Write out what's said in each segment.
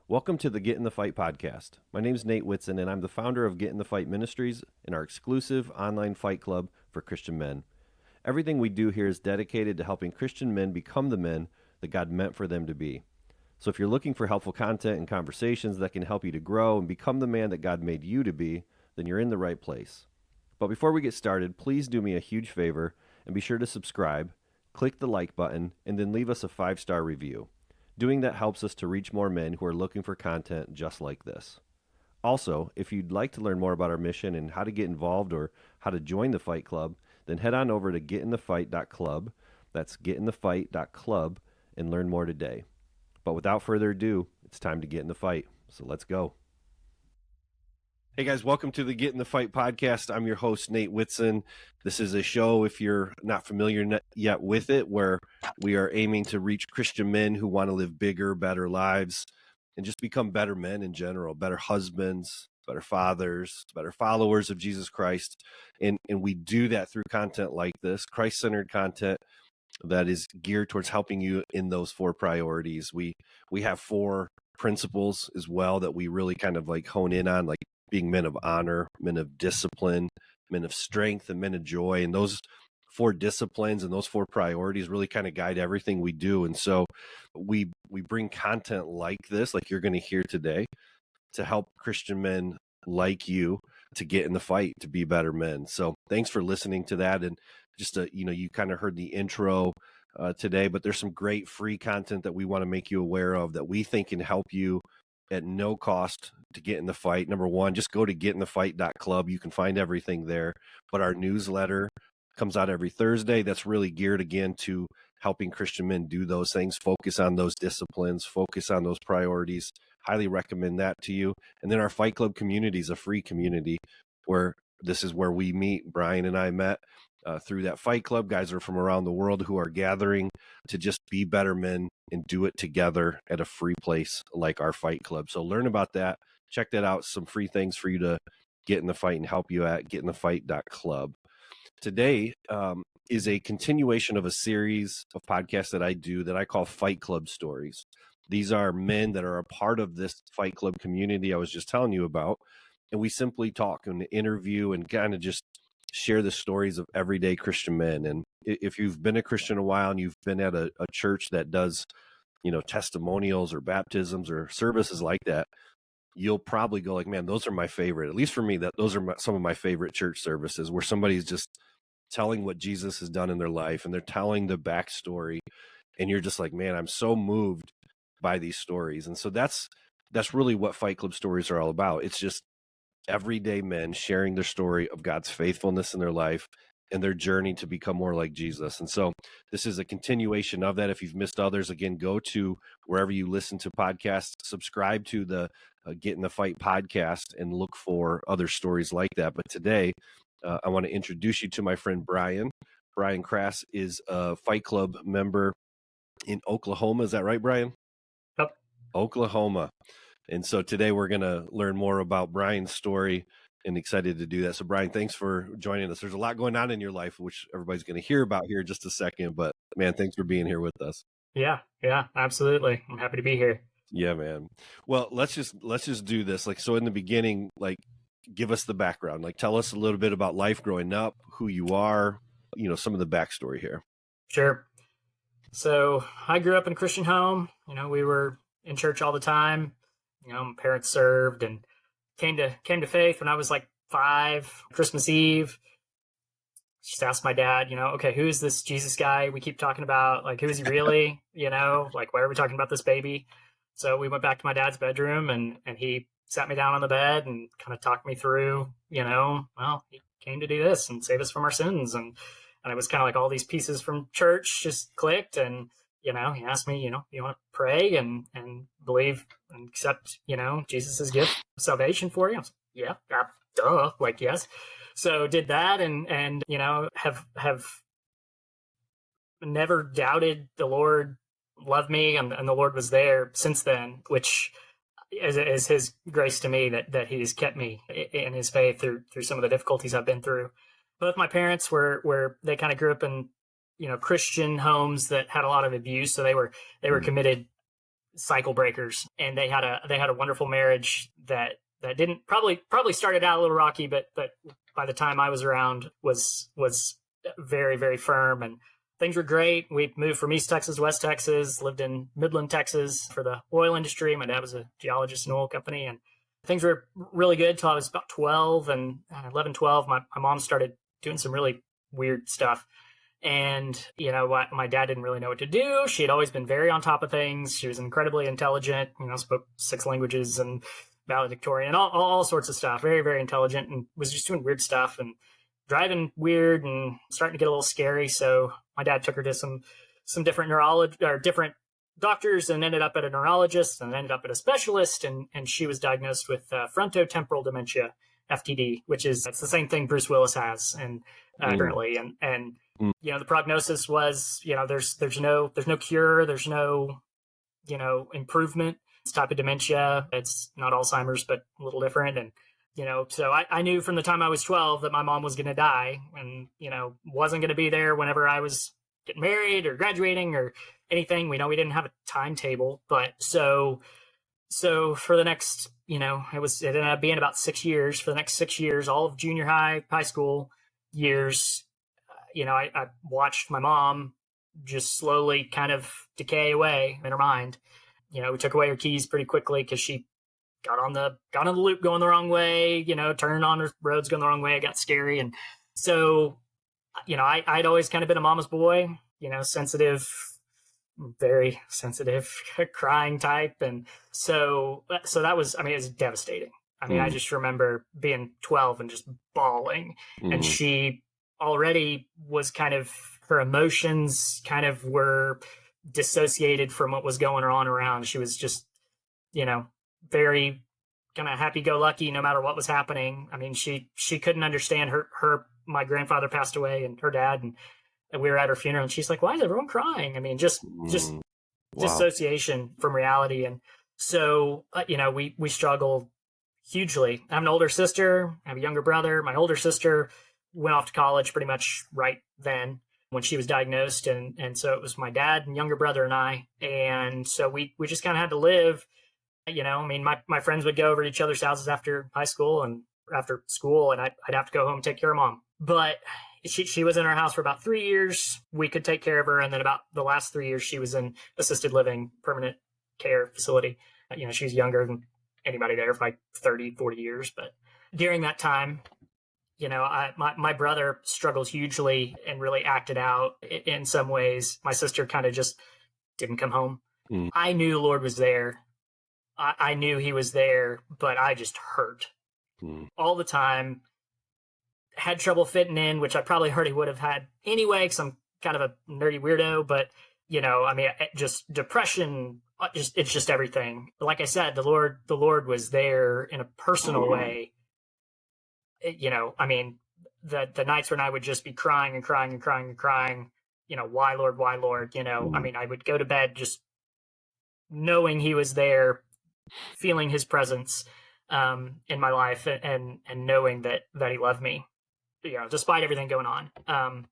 Welcome to the Get in the Fight podcast. My name is Nate Whitson, and I'm the founder of Get in the Fight Ministries and our exclusive online fight club for Christian men. Everything we do here is dedicated to helping Christian men become the men that God meant for them to be. So if you're looking for helpful content and conversations that can help you to grow and become the man that God made you to be, then you're in the right place. But before we get started, please do me a huge favor and be sure to subscribe, click the like button, and then leave us a 5-star review. Doing that helps us to reach more men who are looking for content just like this. Also, if you'd like to learn more about our mission and how to get involved or how to join the Fight Club, then head on over to getinthefight.club. That's getinthefight.club and learn more today. But without further ado, it's time to get in the fight. So let's go. Hey guys, welcome to the Get in the Fight podcast. I'm your host, Nate Whitson. This is a show, if you're not familiar yet with it, where we are aiming to reach Christian men who want to live bigger, better lives and just become better men in general, better husbands, better fathers, better followers of Jesus Christ. And we do that through content like this, Christ-centered content that is geared towards helping you in those 4 priorities. We have 4 principles as well that we really kind of like hone in on, like being men of honor, men of discipline, men of strength, and men of joy. And those 4 disciplines and those 4 priorities really kind of guide everything we do. And so we bring content like this, like you're going to hear today, to help Christian men like you to get in the fight, to be better men. So thanks for listening to that. And just, you kind of heard the intro today, but there's some great free content that we want to make you aware of that we think can help you at no cost to get in the fight. Number one, just go to getinthefight.club. You can find everything there. But our newsletter comes out every Thursday. That's really geared again to helping Christian men do those things, focus on those disciplines, focus on those priorities. Highly recommend that to you. And then our Fight Club community is a free community where this is where we meet. Brian and I met through that Fight Club. Guys are from around the world who are gathering to just be better men and do it together at a free place like our Fight Club. So learn about that. Check that out. Some free things for you to get in the fight and help you at getinthefight.club. Today is a continuation of a series of podcasts that I do that I call Fight Club Stories. These are men that are a part of this Fight Club community I was just telling you about. And we simply talk and interview and kind of just share the stories of everyday Christian men. And if you've been a Christian a while and you've been at a church that does, testimonials or baptisms or services like that, you'll probably go like, man, those are my favorite. At least for me, those are some of my favorite church services where somebody's just telling what Jesus has done in their life and they're telling the backstory. And you're just like, man, I'm so moved by these stories. And so that's really what Fight Club stories are all about. It's just everyday men sharing their story of God's faithfulness in their life and their journey to become more like Jesus. And so this is a continuation of that. If you've missed others, again, go to wherever you listen to podcasts, subscribe to the Get in the Fight podcast and look for other stories like that. But today, I want to introduce you to my friend Brian. Brian Crass is a Fight Club member in Oklahoma. Is that right, Brian? Yep. Oklahoma. And so today we're going to learn more about Brian's story and excited to do that. So Brian, thanks for joining us. There's a lot going on in your life, which everybody's going to hear about here in just a second, but man, thanks for being here with us. Yeah, absolutely. I'm happy to be here. Yeah, man. Well, let's just do this. Like, so in the beginning, like, give us the background, like tell us a little bit about life growing up, who you are, some of the backstory here. Sure. So I grew up in a Christian home. We were in church all the time. My parents served and came to faith when I was like 5, Christmas Eve. Just asked my dad, okay, who is this Jesus guy we keep talking about? Like, who is he really? Like, why are we talking about this baby? So we went back to my dad's bedroom and he sat me down on the bed and kind of talked me through, well, he came to do this and save us from our sins. And it was kind of like all these pieces from church just clicked. And, he asked me, you want to pray and believe and accept, Jesus's gift of salvation for you? I was like, yeah, duh, like, yes. So did that and have never doubted the Lord loved me and the Lord was there since then, which is his grace to me that he's kept me in his faith through some of the difficulties I've been through. Both my parents were they kind of grew up in Christian homes that had a lot of abuse, so they were committed cycle breakers, and they had a wonderful marriage that didn't probably started out a little rocky, but by the time I was around was very, very firm, and things were great. We moved from East Texas to West Texas, lived in Midland, Texas for the oil industry. My dad was a geologist in an oil company, and things were really good till I was about 12, and 11, 12, my mom started doing some really weird stuff. And, my dad didn't really know what to do. She had always been very on top of things. She was incredibly intelligent, spoke 6 languages and valedictorian, all sorts of stuff. Very, very intelligent, and was just doing weird stuff and driving weird and starting to get a little scary. So my dad took her to some different different doctors, and ended up at a neurologist, and ended up at a specialist. And she was diagnosed with frontotemporal dementia, FTD, which is it's the same thing Bruce Willis has and currently. And the prognosis was, there's no cure, there's no, improvement. It's type of dementia. It's not Alzheimer's, but a little different. And, so I knew from the time I was 12 that my mom was going to die, and, wasn't going to be there whenever I was getting married or graduating or anything. We didn't have a timetable, but so for the next, it ended up being about 6 years. For the next 6 years, all of junior high school years, I watched my mom just slowly kind of decay away in her mind. We took away her keys pretty quickly because she got on the loop going the wrong way, turning on her roads going the wrong way. It got scary. And so, I'd always kind of been a mama's boy, sensitive, very sensitive, crying type. And so that was, it was devastating. I just remember being 12 and just bawling. And she already was her emotions kind of were dissociated from what was going on around. She was just, very kind of happy-go-lucky no matter what was happening. She couldn't understand my grandfather passed away, and her dad, and we were at her funeral, and she's like, why is everyone crying? Just wow. Dissociation from reality. And so, we struggled hugely. I have an older sister. I have a younger brother. My older sister went off to college pretty much right then when she was diagnosed. And so it was my dad and younger brother and I. And so we just kind of had to live, my friends would go over to each other's houses after high school and after school, and I'd have to go home and take care of mom. But she was in our house for about 3 years. We could take care of her. And then about the last 3 years, she was in assisted living, permanent care facility. She was younger than anybody there for like 30, 40 years. But during that time, my brother struggled hugely and really acted out in some ways. My sister kind of just didn't come home. I knew the Lord was there. I knew he was there, but I just hurt all the time. Had trouble fitting in, which I probably already would have had anyway, because I'm kind of a nerdy weirdo. But, just depression, it's just everything. Like I said, the Lord was there in a personal way. The nights when I would just be crying and crying and crying and crying, why Lord, why Lord? I would go to bed just knowing he was there, feeling his presence in my life, and knowing that he loved me, despite everything going on.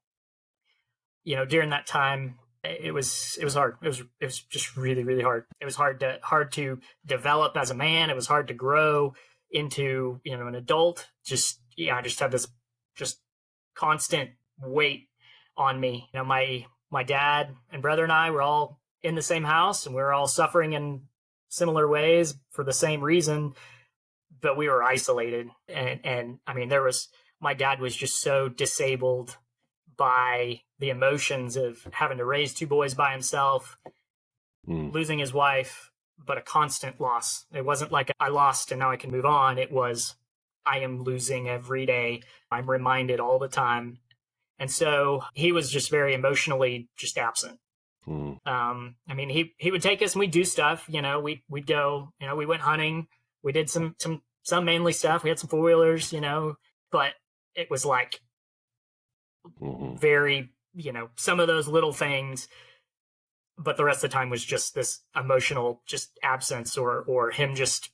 During that time, it was hard. It was just really, really hard. It was hard to develop as a man. It was hard to grow into, an adult. I just had this just constant weight on me. My dad and brother and I were all in the same house, and we were all suffering in similar ways for the same reason, but we were isolated. And my dad was just so disabled by the emotions of having to raise 2 boys by himself, losing his wife, but a constant loss. It wasn't like I lost and now I can move on. It was, I am losing every day. I'm reminded all the time. And so he was just very emotionally just absent. He would take us and we'd do stuff, we'd go, we went hunting, we did some manly stuff. We had some 4-wheelers, but it was like very, some of those little things, but the rest of the time was just this emotional, just absence or him just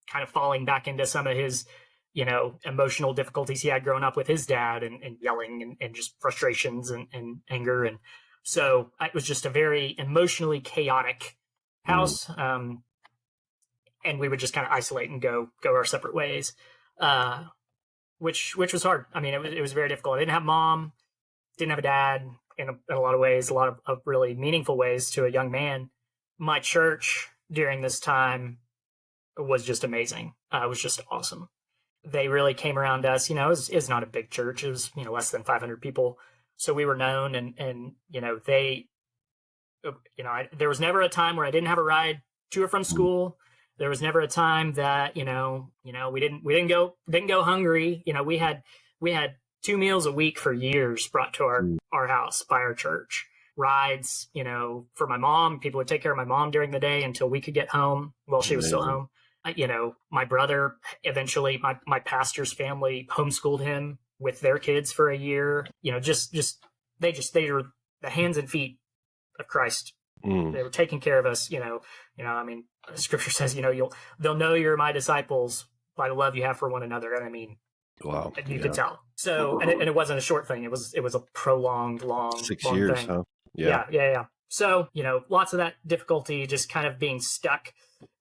kind of falling back into some of his, emotional difficulties he had growing up with his dad and yelling and just frustrations and anger. And so it was just a very emotionally chaotic house. And we would just kind of isolate and go our separate ways, which was hard. I mean, it was very difficult. I didn't have mom, didn't have a dad in a lot of ways, a lot of really meaningful ways to a young man. My church during this time was just amazing. It was just awesome. They really came around us. You know, it was not a big church. It was, you know, less than 500 people. So we were known, and you know, there was never a time where I didn't have a ride to or from school. There was never a time that, you know, we didn't go hungry. You know, we had 2 meals a week for years brought to our house by our church. Rides, you know, for my mom. People would take care of my mom during the day until we could get home while she was still home. You know, my brother, eventually my pastor's family homeschooled him with their kids for a year. You know, they were the hands and feet of Christ. They were taking care of us. You know, I mean, scripture says, you know, they'll know you're my disciples by the love you have for one another. And I mean, wow, you could tell. So, and it wasn't a short thing. It was a prolonged, long 6 long years. thing. Huh? Yeah. So, you know, lots of that difficulty, just kind of being stuck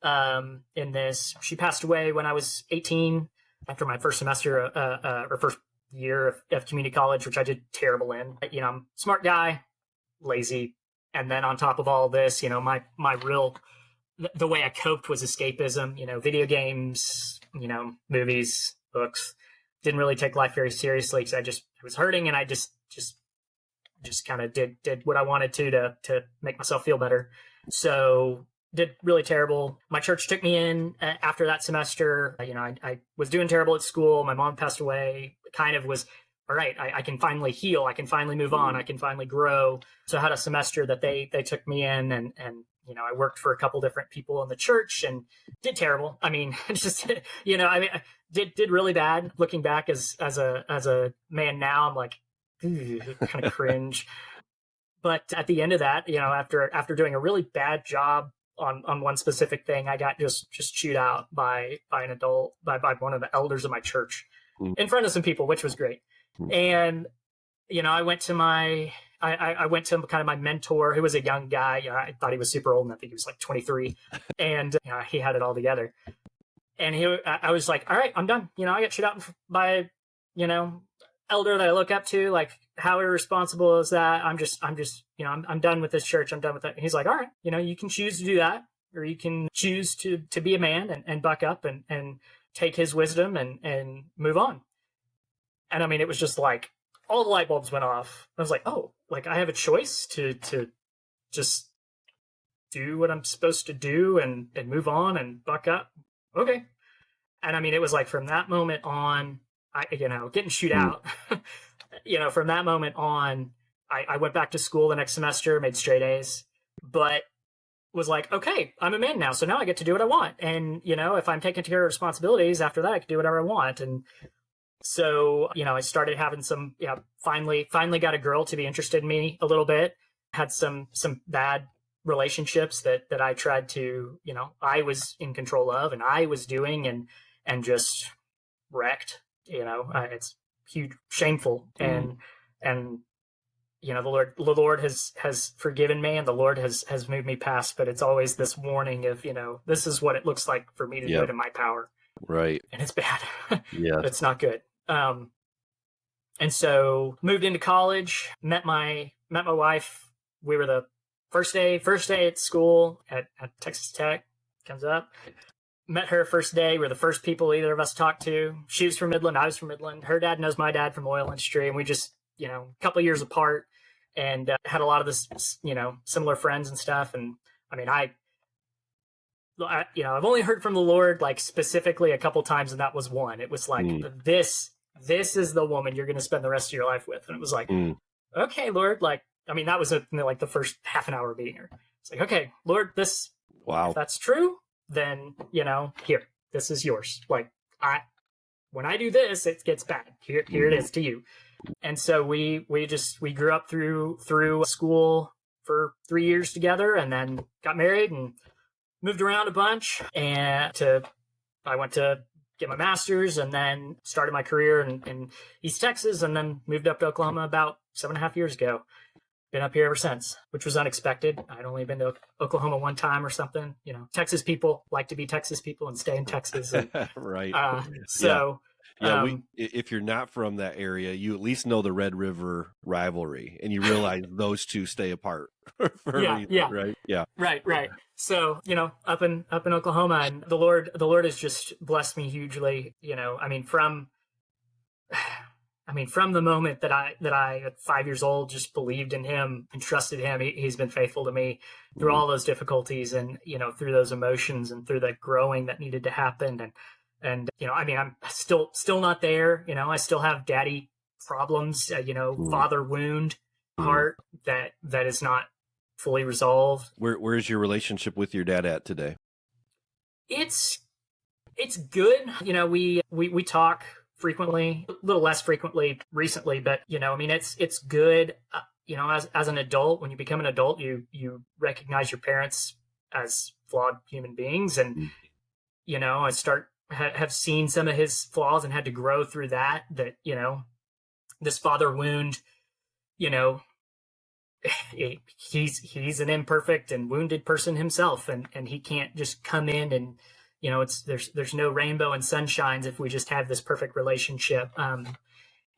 in this. She passed away when I was 18 after my first semester or first year of community college, which I did terrible in. You know, I'm a smart guy, lazy. And then on top of all this, you know, the way I coped was escapism, you know, video games, you know, movies, books. Didn't really take life very seriously because I was hurting, and I just kind of did what I wanted to make myself feel better. So did really terrible. My church took me in after that semester. You know, I was doing terrible at school. My mom passed away. Kind of was, all right, I can finally heal. I can finally move on. I can finally grow. So I had a semester that they took me in, and you know, I worked for a couple different people in the church and did terrible. I mean, just, you know, I mean, did really bad. Looking back as a man now, I'm like, kind of cringe. But at the end of that, you know, after doing a really bad job on one specific thing, I got just chewed out by an adult, by one of the elders of my church in front of some people, which was great. And, you know, I went to kind of my mentor, who was a young guy. You know, I thought he was super old, and I think he was like 23, and you know, he had it all together. And I was like, all right, I'm done. You know, I got shit out by, you know, elder that I look up to. Like, how irresponsible is that? I'm just, you know, I'm done with this church. I'm done with that. And he's like, all right, you know, you can choose to do that, or you can choose to be a man and buck up and take his wisdom and move on. And I mean, it was just like, all the light bulbs went off. I was like, oh, like I have a choice to just do what I'm supposed to do and move on and buck up. Okay. And I mean, it was like from that moment on, you know, getting shoot out, you know, from that moment on, I went back to school the next semester, made straight A's, but was like, okay, I'm a man now. So now I get to do what I want. And, you know, if I'm taking care of responsibilities after that, I can do whatever I want. And so, you know, I started having some, you know, finally got a girl to be interested in me a little bit, had some bad relationships that I tried to, you know, I was in control of and I was doing and just wrecked, you know, it's huge, shameful. And, you know, the Lord has forgiven me, and the Lord has moved me past, but it's always this warning of, you know, this is what it looks like for me to do it in my power. Right. And it's bad. Yeah. It's not good. And so moved into college, met my wife. We were the first day at school at Texas Tech, comes up. Met her first day. We're the first people either of us talked to. She was from Midland. I was from Midland. Her dad knows my dad from the oil industry. And we just, you know, a couple of years apart, and had a lot of this, you know, similar friends and stuff. And I mean, I you know, I've only heard from the Lord like specifically a couple times, and that was one. It was like, this is the woman you're going to spend the rest of your life with. And it was like, okay, Lord, like, I mean, that was like the first half an hour of meeting her. It's like, okay, Lord, if that's true, then, you know, here, this is yours. Like, when I do this, it gets bad. Here it is to you. And so we grew up through school for 3 years together, and then got married and moved around a bunch, and I went to get my master's, and then started my career in East Texas, and then moved up to Oklahoma about 7.5 years ago. been up here ever since, which was unexpected. I'd only been to Oklahoma one time or something. Texas people like to be Texas people and stay in Texas. And, right. so, yeah. If you're not from that area, you at least know the Red River rivalry, and you realize those two stay apart for a reason, right? Yeah. Right. So, up in Oklahoma, and the Lord has just blessed me hugely. From the moment that I at 5 years old just believed in him and trusted him, he's been faithful to me through all those difficulties and through those emotions and through the growing that needed to happen. And I'm still not there. I still have daddy problems. Father wound heart that is not fully resolved. Where's your relationship with your dad at today? It's good. We talk frequently, a little less frequently recently, but it's good. As an adult, when you become an adult, you recognize your parents as flawed human beings, and I have seen some of his flaws and had to grow through that. This father wound, he's an imperfect and wounded person himself, and he can't just come in and there's no rainbow and sunshines if we just have this perfect relationship.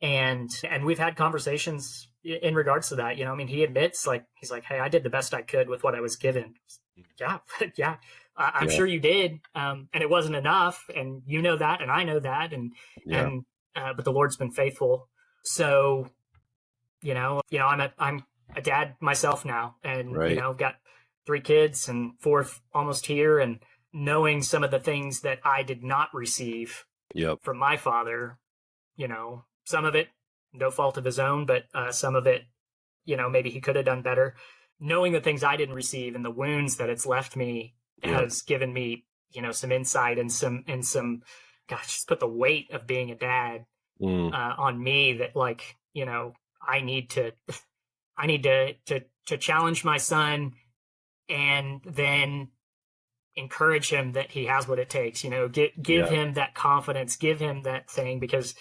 And we've had conversations in regards to that. He admits, he's like, hey, I did the best I could with what I was given. Yeah. I'm sure you did. And it wasn't enough. And you know that, and I know that. But the Lord's been faithful. So, I'm a dad myself now, and, got 3 kids and 4th almost here. And knowing some of the things that I did not receive from my father, some of it no fault of his own, but some of it, maybe he could have done better. Knowing the things I didn't receive and the wounds that it's left me has given me, some insight and some, just put the weight of being a dad on me, that I need to challenge my son, and then encourage him that he has what it takes, give him that confidence, give him that thing, because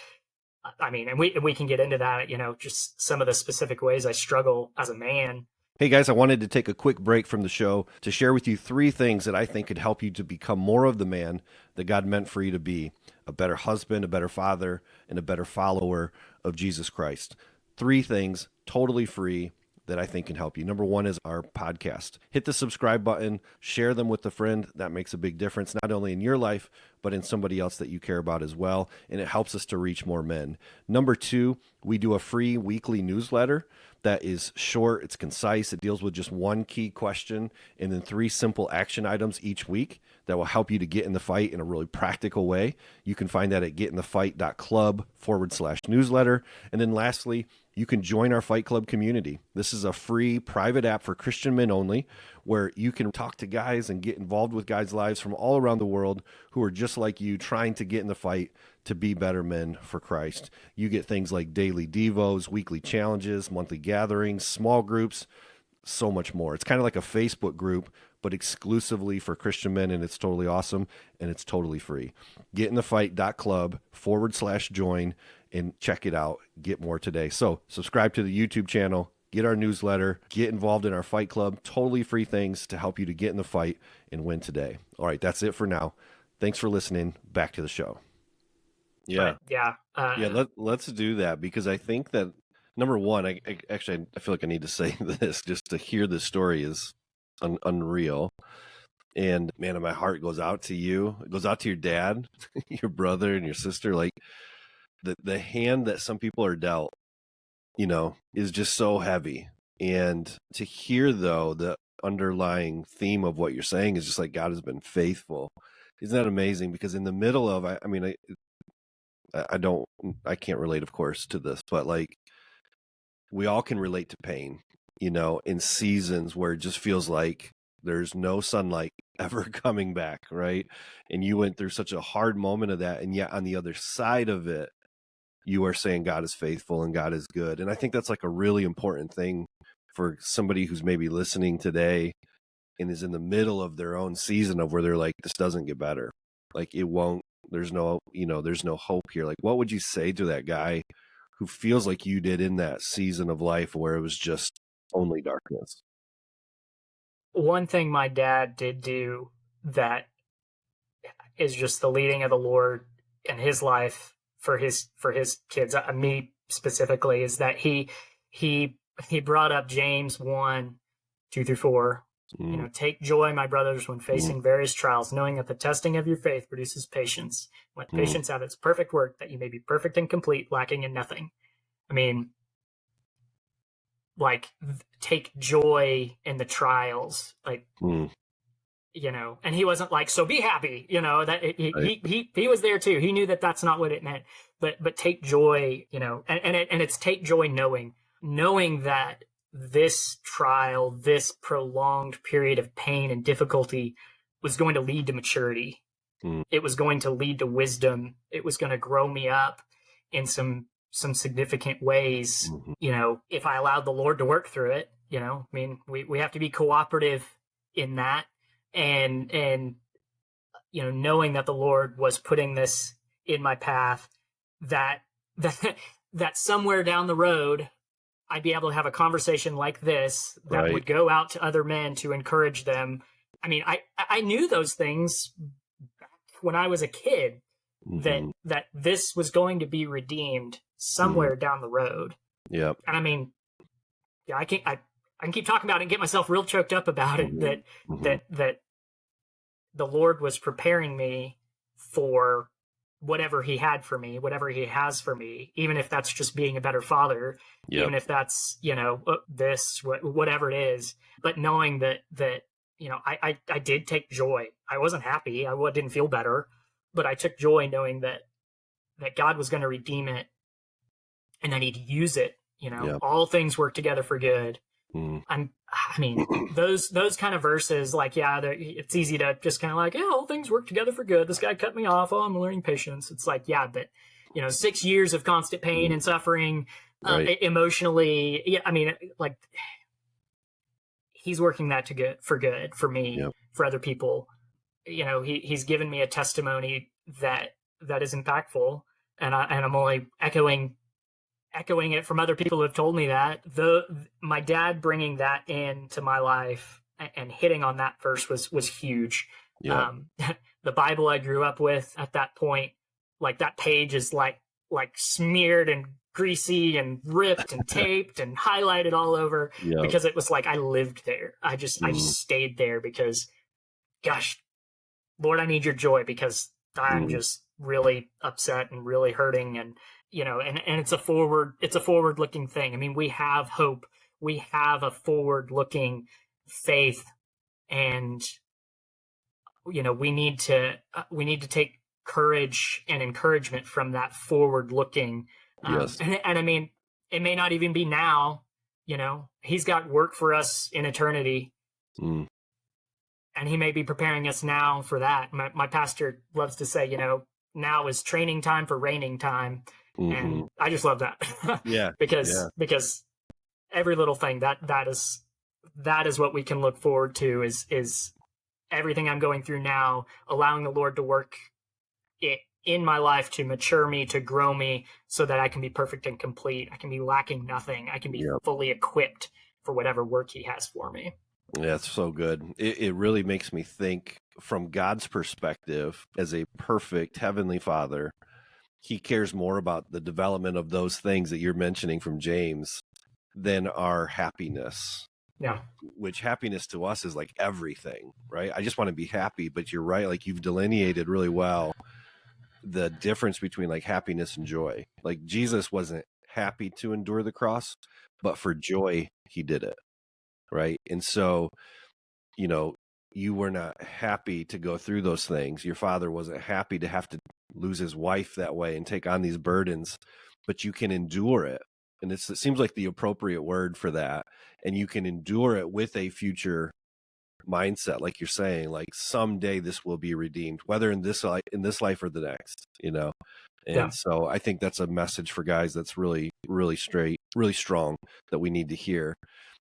and we can get into that, just some of the specific ways I struggle as a man. Hey guys, I wanted to take a quick break from the show to share with you 3 things that I think could help you to become more of the man that God meant for you to be: a better husband, a better father, and a better follower of Jesus Christ. 3 things, totally free, that I think can help you. Number 1 is our podcast. Hit the subscribe button, share them with a friend. That makes a big difference, not only in your life, but in somebody else that you care about as well. And it helps us to reach more men. Number 2, we do a free weekly newsletter that is short, it's concise, it deals with just 1 key question and then 3 simple action items each week that will help you to get in the fight in a really practical way. You can find that at getinthefight.club/newsletter. And then lastly, you can join our Fight Club community. This is a free private app for Christian men only, where you can talk to guys and get involved with guys' lives from all around the world who are just like you, trying to get in the fight to be better men for Christ. You get things like daily devos, weekly challenges, monthly gatherings, small groups, so much more. It's kind of like a Facebook group, but exclusively for Christian men, and it's totally awesome, and it's totally free. getinthefight.club/join and check it out. Get more today. So subscribe to the YouTube channel, get our newsletter, get involved in our Fight Club. Totally free things to help you to get in the fight and win today. All right, that's it for now. Thanks for listening. Back to the show. Yeah. Let's do that, because I think that number 1, I feel like I need to say this, just to hear this story is unreal. And man, my heart goes out to you. It goes out to your dad, your brother, and your sister. Like the hand that some people are dealt, is just so heavy. And to hear, though, the underlying theme of what you're saying is just like God has been faithful. Isn't that amazing? Because in the middle of, I can't relate, of course, to this, but like we all can relate to pain, in seasons where it just feels like there's no sunlight ever coming back, right? And you went through such a hard moment of that, and yet on the other side of it, you are saying God is faithful and God is good. And I think that's like a really important thing for somebody who's maybe listening today and is in the middle of their own season of where they're like, this doesn't get better. Like it won't, there's no hope here. Like, what would you say to that guy who feels like you did in that season of life where it was just only darkness. One thing my dad did do that is just the leading of the Lord in his life for his kids, me specifically, is that he he brought up James 1:2-4. Take joy, my brothers, when facing various trials, knowing that the testing of your faith produces patience. Let patience have its perfect work, that you may be perfect and complete, lacking in nothing. I mean, like, take joy in the trials, like, and he wasn't like, so be happy, that he was there too. He knew that that's not what it meant, but take joy, and it's take joy knowing that this trial, this prolonged period of pain and difficulty was going to lead to maturity. It was going to lead to wisdom. It was going to grow me up in some significant ways, if I allowed the Lord to work through it. We have to be cooperative in that. And knowing that the Lord was putting this in my path, that somewhere down the road, I'd be able to have a conversation like this that would go out to other men to encourage them. I mean, I knew those things back when I was a kid, that this was going to be redeemed somewhere down the road. Yep. And I mean, yeah, I can keep talking about it and get myself real choked up about it, that the Lord was preparing me for whatever he had for me, whatever he has for me, even if that's just being a better father, even if that's, whatever it is, but knowing that, I did take joy. I wasn't happy. I didn't feel better, but I took joy knowing that God was going to redeem it and that he'd use it. All things work together for good. Those kind of verses, like, it's easy to just kind of like, all things work together for good. This guy cut me off. Oh, I'm learning patience. It's like, but 6 years of constant pain and suffering, emotionally. Like, he's working that for good for me, for other people. He's given me a testimony that is impactful, and I'm only echoing it from other people who have told me that. My dad bringing that into my life and hitting on that verse was huge. The Bible I grew up with at that point, like, that page is like smeared and greasy and ripped and taped and highlighted all over, because it was like I lived there. I just stayed there because, gosh, Lord, I need your joy, because I'm just really upset and really hurting, and and it's a forward looking thing. I mean, we have hope. We have a forward looking faith, and we need to take courage and encouragement from that forward looking. And I mean, it may not even be now. He's got work for us in eternity. And he may be preparing us now for that. My pastor loves to say, now is training time for reigning time. And I just love that. Because every little thing that is what we can look forward to is everything I'm going through now, allowing the Lord to work it in my life to mature me, to grow me, so that I can be perfect and complete. I can be lacking nothing. I can be fully equipped for whatever work he has for me. Yeah, it's so good. It really makes me think from God's perspective as a perfect heavenly Father. He cares more about the development of those things that you're mentioning from James than our happiness. Yeah. Which happiness to us is like everything, right? I just want to be happy, but you're right. Like, you've delineated really well the difference between like happiness and joy. Like, Jesus wasn't happy to endure the cross, but for joy, he did it. Right. And so, you were not happy to go through those things. Your father wasn't happy to have to lose his wife that way and take on these burdens, but you can endure it. And it seems like the appropriate word for that. And you can endure it with a future mindset, like you're saying, like, someday this will be redeemed, whether in this life or the next, And so I think that's a message for guys that's really, really really strong, that we need to hear.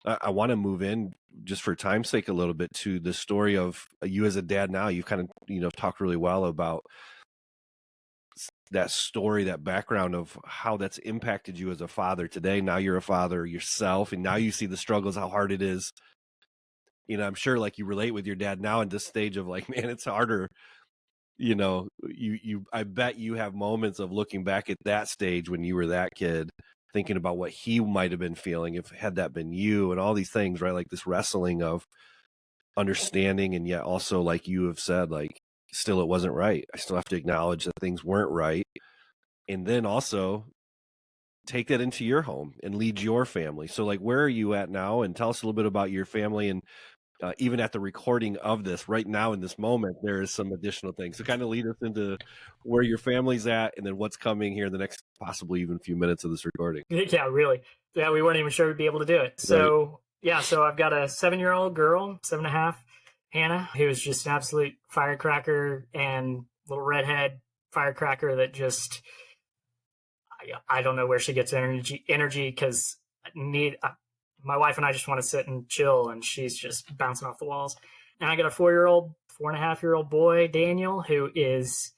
I want to move in, just for time's sake, a little bit to the story of you as a dad now. You've kind of, talked really well about that story, that background of how that's impacted you as a father today. Now you're a father yourself, and now you see the struggles, how hard it is. You know, I'm sure like you relate with your dad now in this stage of like, man, it's harder. You know, I bet you have moments of looking back at that stage when you were that kid, thinking about what he might have been feeling if had that been you, and all these things, right? Like this wrestling of understanding, and yet also, like you have said, like still it wasn't right. I still have to acknowledge that things weren't right. And then also take that into your home and lead your family. So like, where are you at now? And tell us a little bit about your family. And even at the recording of this right now in this moment, there is some additional things. So kind of lead us into where your family's at, and then what's coming here in the next possibly even few minutes of this recording. Yeah, really. Yeah, we weren't even sure we'd be able to do it. Right. So yeah, so I've got a 7-year-old girl, 7.5, Hannah, who is just an absolute firecracker and little redhead firecracker that just I don't know where she gets energy because my wife and I just want to sit and chill, and she's just bouncing off the walls. And I got a 4.5-year-old boy, Daniel, who is,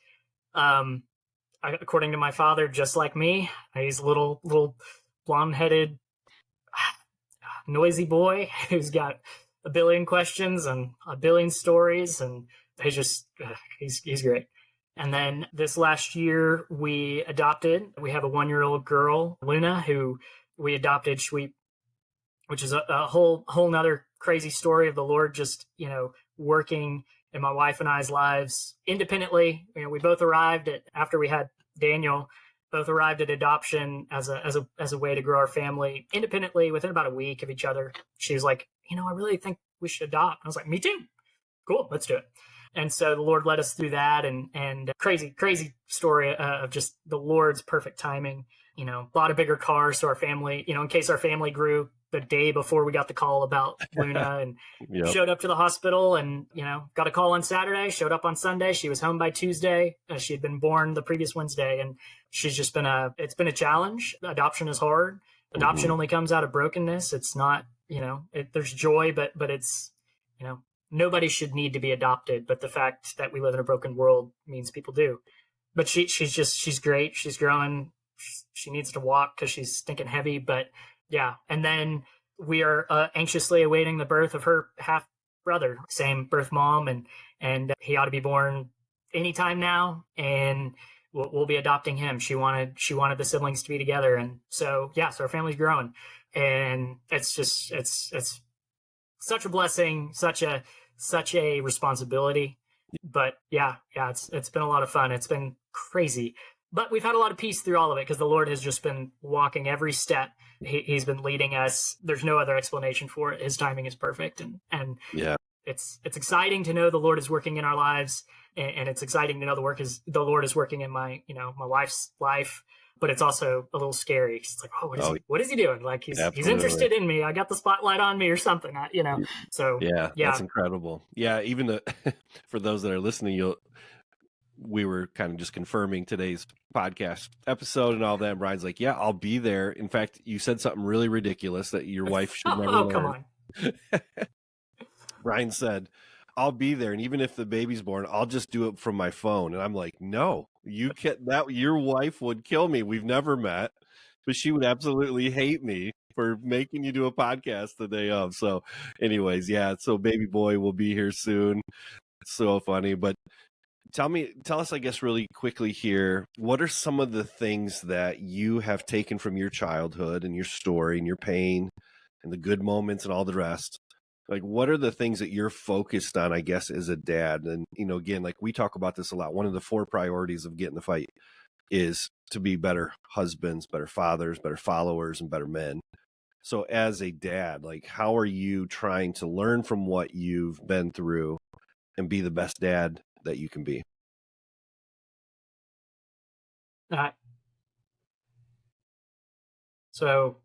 according to my father, just like me. He's a little blonde-headed, noisy boy who's got a billion questions and a billion stories, and he's great. And then this last year we adopted. We have a 1-year-old girl, Luna, who we adopted. Which is a whole nother crazy story of the Lord just, working in my wife and I's lives independently. We both arrived after we had Daniel, both arrived at adoption as a way to grow our family independently within about a week of each other. She was like, I really think we should adopt. I was like, me too. Cool, let's do it. And so the Lord led us through that, and crazy story of just the Lord's perfect timing. Bought a bigger car so our family, in case our family grew, the day before we got the call about Luna, and Yep. showed up to the hospital, and got a call on Saturday, showed up on Sunday. She was home by Tuesday. She had been born the previous Wednesday, and she's just it's been a challenge. Adoption is hard. Adoption only comes out of brokenness. It's not, there's joy, but it's, nobody should need to be adopted. But the fact that we live in a broken world means people do. But she's great. She's growing. She needs to walk because she's stinking heavy, but yeah. And then we are anxiously awaiting the birth of her half brother, same birth mom, and he ought to be born anytime now. And we'll be adopting him. She wanted the siblings to be together, and so yeah. So our family's growing, and it's such a blessing, such a responsibility. But yeah, it's been a lot of fun. It's been crazy. But we've had a lot of peace through all of it because the Lord has just been walking every step. He's been leading us. There's no other explanation for it. His timing is perfect, and Yeah. It's exciting to know the Lord is working in our lives, and it's exciting to know the Lord is working in my wife's life. But it's also a little scary. It's like, what is he doing? Like he's interested in me. I got the spotlight on me or something. So yeah, that's incredible. Yeah, even for those that are listening, we were kind of just confirming today's podcast episode and all that. And Brian's like, yeah, I'll be there. In fact, you said something really ridiculous that your wife should never learn. Come on. Brian said, I'll be there. And even if the baby's born, I'll just do it from my phone. And I'm like, no, you can't. Your wife would kill me. We've never met, but she would absolutely hate me for making you do a podcast the day of. So anyways, yeah. So baby boy will be here soon. It's so funny. But tell us, I guess, really quickly here, what are some of the things that you have taken from your childhood and your story and your pain and the good moments and all the rest? Like, what are the things that you're focused on, I guess, as a dad? And, again, like we talk about this a lot. One of the 4 priorities of Get in the Fight is to be better husbands, better fathers, better followers, and better men. So as a dad, like, how are you trying to learn from what you've been through and be the best dad that you can be? So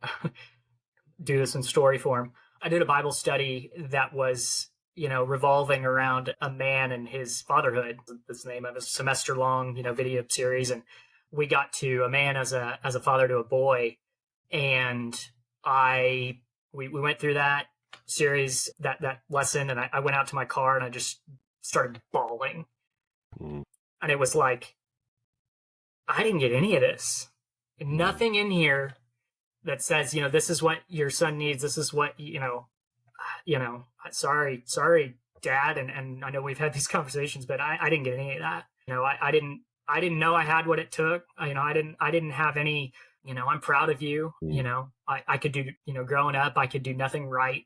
do this in story form. I did a Bible study that was, revolving around a man and his fatherhood. That's the name of a semester-long, video series, and we got to a man as a father to a boy, and we went through that series, that lesson, and I went out to my car and I just started bawling, and it was like I didn't get any of this. Mm. Nothing in here that says, this is what your son needs. This is what, sorry, dad. And I know we've had these conversations, but I didn't get any of that. I didn't know I had what it took. I didn't have any, I'm proud of you. Mm. I could do, growing up, I could do nothing right.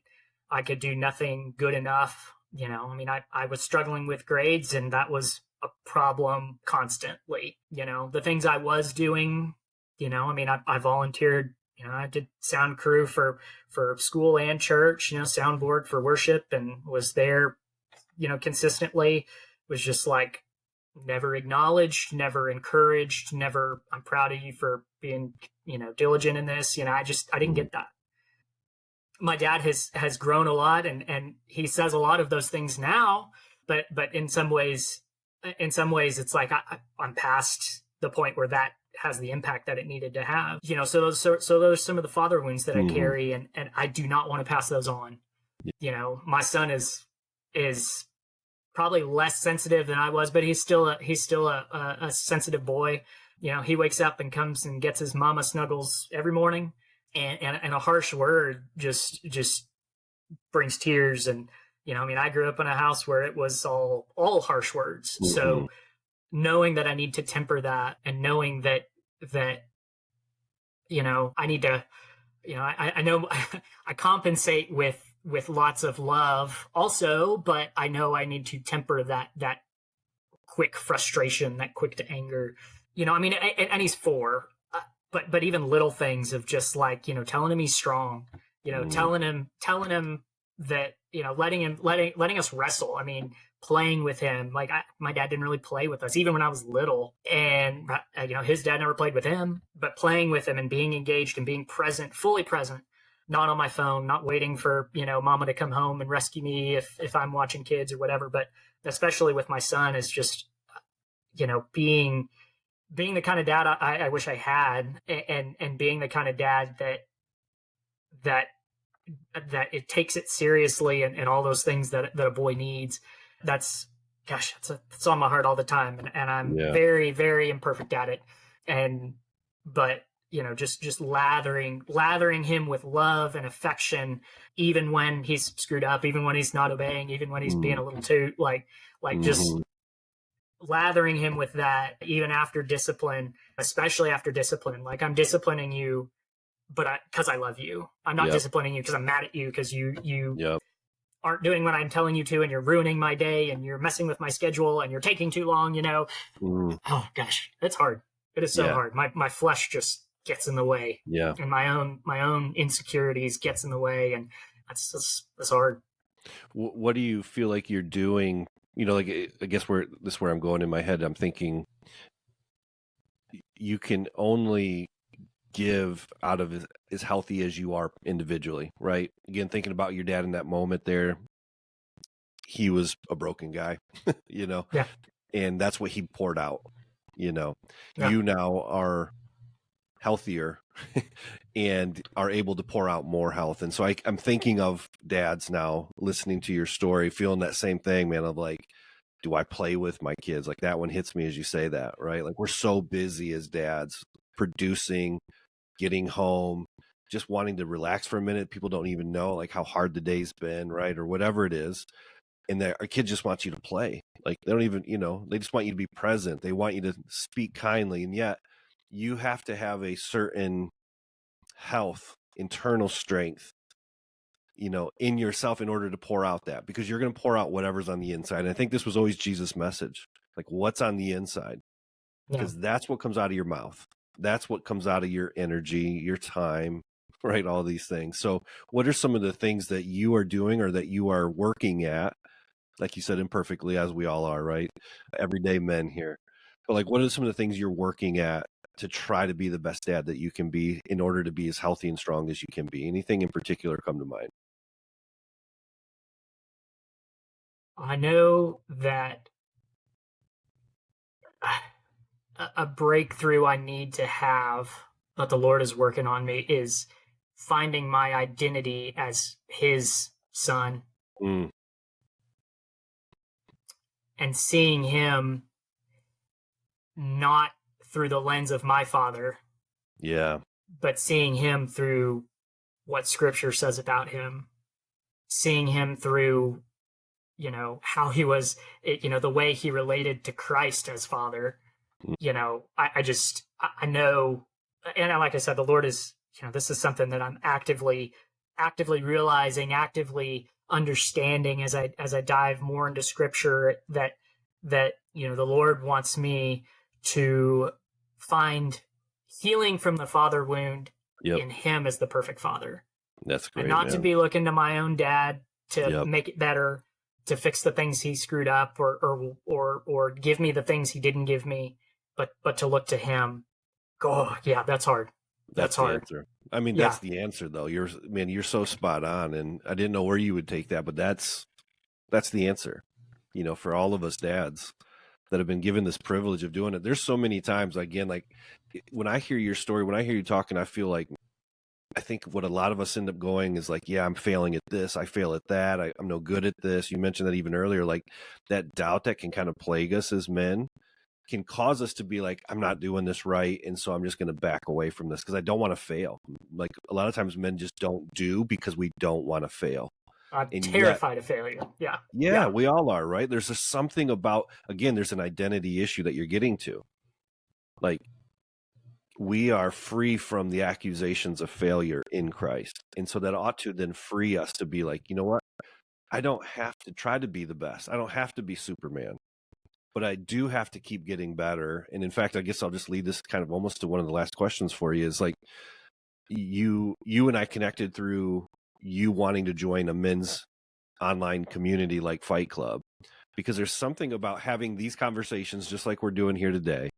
I could do nothing good enough. I was struggling with grades, and that was a problem constantly. The things I was doing, I volunteered. I did sound crew for school and church. Soundboard for worship, and was there, consistently. Was just like never acknowledged, never encouraged, never. I'm proud of you for being, diligent in this. I didn't get that. My dad has grown a lot, and he says a lot of those things now, but in some ways it's like I'm past the point where that has the impact that it needed to have. So those are some of the father wounds that I carry, and I do not want to pass those on. My son is probably less sensitive than I was, but he's still a sensitive boy. He wakes up and comes and gets his mama snuggles every morning, and a harsh word just brings tears. And I grew up in a house where it was all harsh words. So knowing that I need to temper that, and knowing that I need to, I know I compensate with lots of love also, but I know I need to temper that quick frustration, that quick to anger. And he's 4, but even little things of just like, telling him he's strong, telling him that, letting us wrestle. Playing with him. Like my dad didn't really play with us, even when I was little. And, his dad never played with him, but playing with him and being engaged and being present, fully present, not on my phone, not waiting for, mama to come home and rescue me if I'm watching kids or whatever. But especially with my son is just, being the kind of dad I wish I had, and being the kind of dad that it takes it seriously, and all those things that a boy needs. That's, gosh, it's on my heart all the time, and I'm very, very imperfect at it. But just lathering him with love and affection, even when he's screwed up, even when he's not obeying, even when he's being a little too just lathering him with that, even after discipline, especially after discipline. Like, I'm disciplining you, but because I love you. I'm not disciplining you because I'm mad at you, because you aren't doing what I'm telling you to, and you're ruining my day, and you're messing with my schedule, and you're taking too long. Oh gosh, it's hard. It is so hard. My flesh just gets in the way. And my own insecurities gets in the way, and that's hard. What do you feel like you're doing? I guess this is where I'm going in my head. I'm thinking you can only give out of as healthy as you are individually, right? Again, thinking about your dad in that moment there, he was a broken guy, and that's what he poured out. You now are healthier and are able to pour out more health. And so I'm thinking of dads now listening to your story, feeling that same thing, man, of like, do I play with my kids? Like, that one hits me as you say that, right? Like, we're so busy as dads producing, getting home, just wanting to relax for a minute. People don't even know like how hard the day's been, right? Or whatever it is. And our kids just want you to play. Like, they don't even, they just want you to be present. They want you to speak kindly. And yet you have to have a certain health, internal strength, in yourself in order to pour out that, because you're going to pour out whatever's on the inside. And I think this was always Jesus' message, like, what's on the inside, because that's what comes out of your mouth. That's what comes out of your energy, your time, right? All these things. So what are some of the things that you are doing or that you are working at? Like you said, imperfectly, as we all are, right? Everyday men here. But like, what are some of the things you're working at to try to be the best dad that you can be in order to be as healthy and strong as you can be? Anything in particular come to mind? I know that a breakthrough I need to have, that the Lord is working on me, is finding my identity as his son, and seeing him not through the lens of my father, Yeah. but seeing him through what scripture says about him, seeing him through, how he was, the way he related to Christ as father. I know, and like I said, the Lord is, this is something that I'm actively realizing, actively understanding as I dive more into scripture, that the Lord wants me to find healing from the father wound Yep. in him as the perfect father. That's great. And not to be looking to my own dad to make it better, to fix the things he screwed up, or give me the things he didn't give me, but to look to him. Oh, yeah, that's hard. That's the hard. answer. I mean, that's the answer though. You're so spot on, and I didn't know where you would take that, but that's the answer. For all of us dads that have been given this privilege of doing it. There's so many times, again, like when I hear your story, when I hear you talking, I feel like, I think what a lot of us end up going is like, yeah, I'm failing at this, I fail at that, I'm no good at this. You mentioned that even earlier, like that doubt that can kind of plague us as men can cause us to be like, I'm not doing this right, and so I'm just going to back away from this because I don't want to fail. Like a lot of times men just don't do because we don't want to fail. I'm terrified of failure. Yeah, we all are, right? There's just something about, again, there's an identity issue that you're getting to. Like, we are free from the accusations of failure in Christ. And so that ought to then free us to be like, you know what? I don't have to try to be the best. I don't have to be Superman, but I do have to keep getting better. And in fact, I guess I'll just lead this kind of almost to one of the last questions for you is like, you and I connected through you wanting to join a men's online community like Fight Club, because there's something about having these conversations just like we're doing here today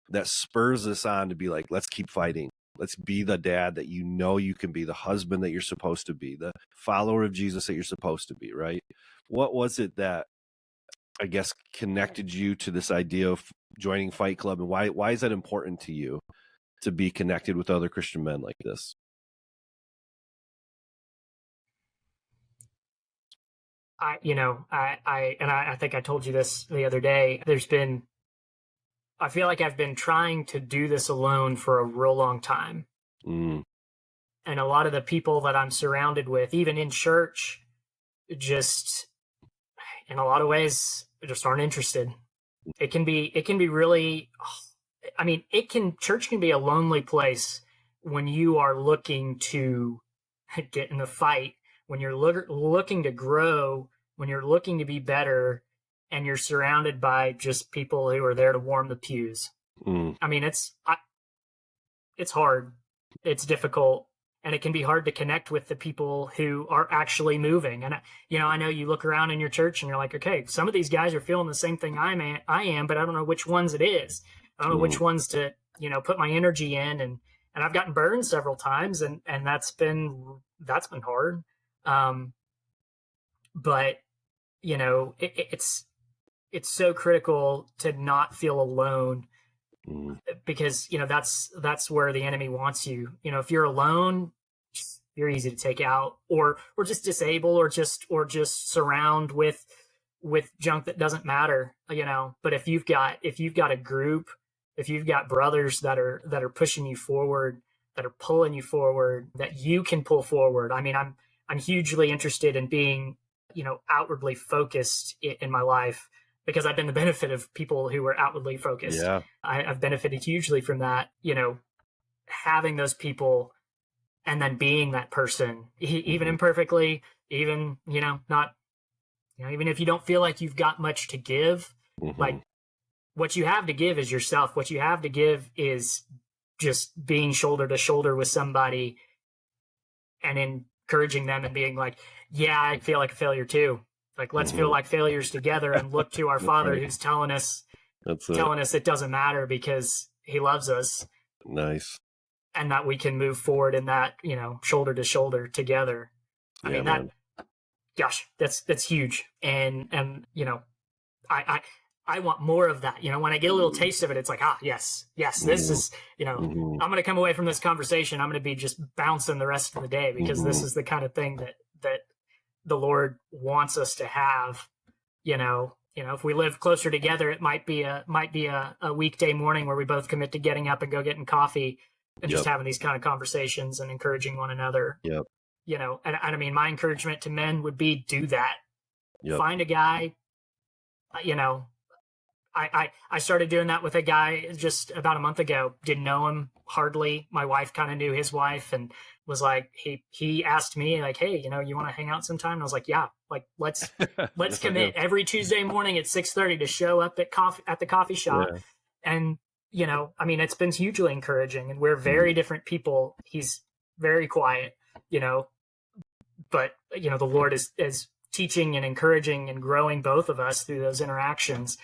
that spurs us on to be like, let's keep fighting. Let's be the dad that you can be, the husband that you're supposed to be, the follower of Jesus that you're supposed to be, right? What was it that, I guess, connected you to this idea of joining Fight Club, and why is that important to you to be connected with other Christian men like this? I think I told you this the other day. I feel like I've been trying to do this alone for a real long time. And a lot of the people that I'm surrounded with, even in church, just in a lot of ways just aren't interested. It can be really, church can be a lonely place when you are looking to get in the fight, when you're looking to grow, when you're looking to be better, and you're surrounded by just people who are there to warm the pews. I mean, it's hard, it's difficult, and it can be hard to connect with the people who are actually moving. And I know you look around in your church and you're like, okay, some of these guys are feeling the same thing I am, but I don't know which ones it is. I don't know which ones to put my energy in, and I've gotten burned several times, and that's been hard. But it's so critical to not feel alone, because that's where the enemy wants you. If you're alone, you're easy to take out, or just disable, or just surround with junk that doesn't matter. But if you've got a group, if you've got brothers that are pushing you forward, that are pulling you forward, that you can pull forward. I mean, I'm hugely interested in being outwardly focused in my life, because I've been the benefit of people who are outwardly focused. Yeah. I've benefited hugely from that, having those people, and then being that person, even imperfectly, even, not, even if you don't feel like you've got much to give, like, what you have to give is yourself. What you have to give is just being shoulder to shoulder with somebody and encouraging them and being like, yeah, I feel like a failure too. Like, let's feel like failures together and look to our Father, right, who's telling us it doesn't matter because he loves us. Nice. And that we can move forward in that, shoulder to shoulder together. I mean, that's huge. And I want more of that. When I get a little taste of it, it's like, yes, this is, I'm going to come away from this conversation, I'm going to be just bouncing the rest of the day, because this is the kind of thing that the Lord wants us to have, if we live closer together, it might be a weekday morning where we both commit to getting up and go getting coffee and just having these kind of conversations and encouraging one another. Yep. And I mean, my encouragement to men would be do that. Yep. Find a guy, I started doing that with a guy just about a month ago. Didn't know him hardly. My wife kind of knew his wife and was like, he asked me like, hey, you want to hang out sometime? And I was like, yeah, like let's commit every Tuesday morning at 6:30 to show up at the coffee shop. Yeah. And, I mean, it's been hugely encouraging, and we're very different people. He's very quiet, but the Lord is teaching and encouraging and growing both of us through those interactions.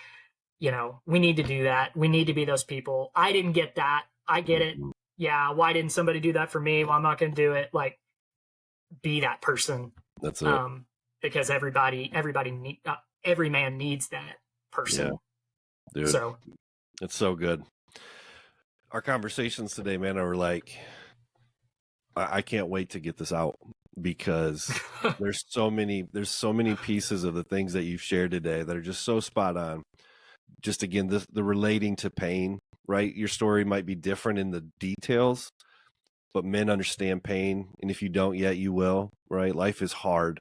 We need to do that. We need to be those people. I didn't get that. I get it. Yeah. Why didn't somebody do that for me? Well, I'm not going to do it. Like, be that person. That's it. Because every man needs that person. Yeah. Dude, so it's so good. Our conversations today, man, are like, I can't wait to get this out, because there's so many pieces of the things that you've shared today that are just so spot on. Just again, the relating to pain, right? Your story might be different in the details, but men understand pain. And if you don't yet, you will, right? Life is hard.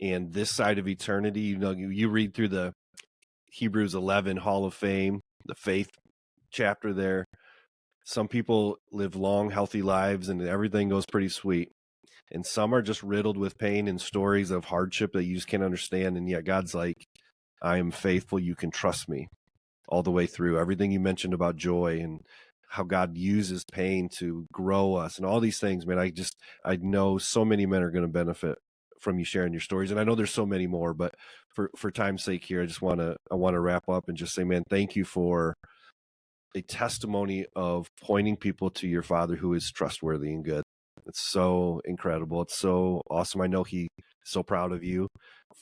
And this side of eternity, you read through the Hebrews 11 Hall of Fame, the faith chapter there. Some people live long, healthy lives and everything goes pretty sweet. And some are just riddled with pain and stories of hardship that you just can't understand. And yet God's like, I am faithful. You can trust me all the way through. Everything you mentioned about joy and how God uses pain to grow us and all these things, man, I know so many men are going to benefit from you sharing your stories. And I know there's so many more, but for time's sake here, I want to wrap up and just say, man, thank you for a testimony of pointing people to your Father who is trustworthy and good. It's so incredible. It's so awesome. I know He's so proud of you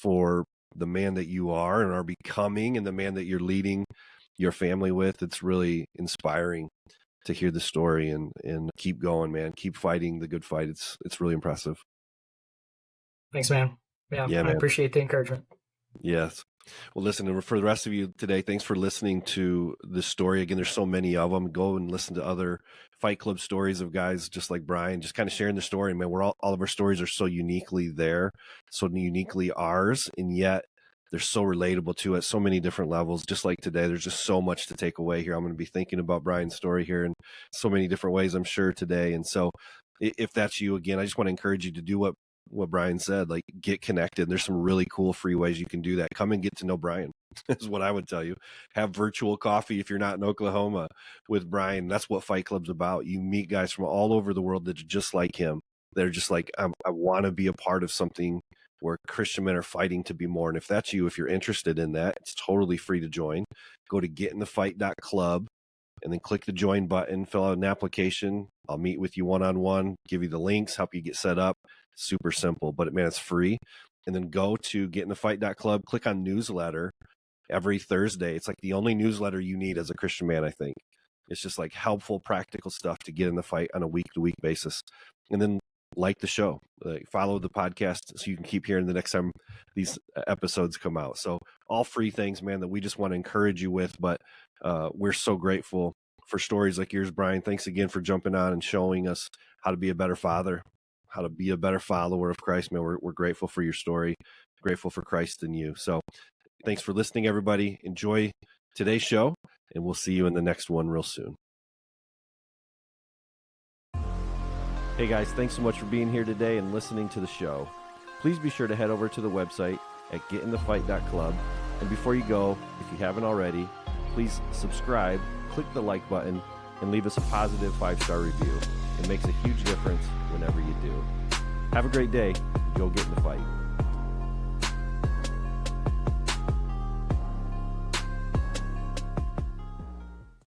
for the man that you are and are becoming, and the man that you're leading your family with. It's really inspiring to hear the story, and keep going, man. Keep fighting the good fight. It's really impressive. Thanks, man. Yeah, I appreciate the encouragement. Yes. Well, listen, for the rest of you today, thanks for listening to this story. Again, there's so many of them. Go and listen to other Fight Club stories of guys just like Brian, just kind of sharing the story. Man, all of our stories are so uniquely there, so uniquely ours, and yet they're so relatable to at so many different levels. Just like today, there's just so much to take away here. I'm going to be thinking about Brian's story here in so many different ways, I'm sure, today. And so if that's you, again, I just want to encourage you to do what Brian said, like get connected. There's some really cool free ways you can do that. Come and get to know Brian is what I would tell you. Have virtual coffee if you're not in Oklahoma with Brian. That's what Fight Club's about. You meet guys from all over the world that's just like him. They're just like, I want to be a part of something where Christian men are fighting to be more. And if that's you, if you're interested in that, it's totally free to join. Go to getinthefight.club and then click the join button, fill out an application. I'll meet with you one-on-one, give you the links, help you get set up. Super simple, but man, it's free. And then go to getinthefight.club, click on newsletter every Thursday. It's like the only newsletter you need as a Christian man, I think. It's just like helpful, practical stuff to get in the fight on a week-to-week basis. And then like the show, follow the podcast so you can keep hearing the next time these episodes come out. So all free things, man, that we just want to encourage you with. But we're so grateful for stories like yours, Brian. Thanks again for jumping on and showing us how to be a better father, how to be a better follower of Christ, man. We're grateful for your story, grateful for Christ in you. So thanks for listening, everybody. Enjoy today's show, and we'll see you in the next one real soon. Hey guys, thanks so much for being here today and listening to the show. Please be sure to head over to the website at getinthefight.club. And before you go, if you haven't already, please subscribe, click the like button, and leave us a positive 5-star review. It makes a huge difference whenever you do. Have a great day. Go get in the fight.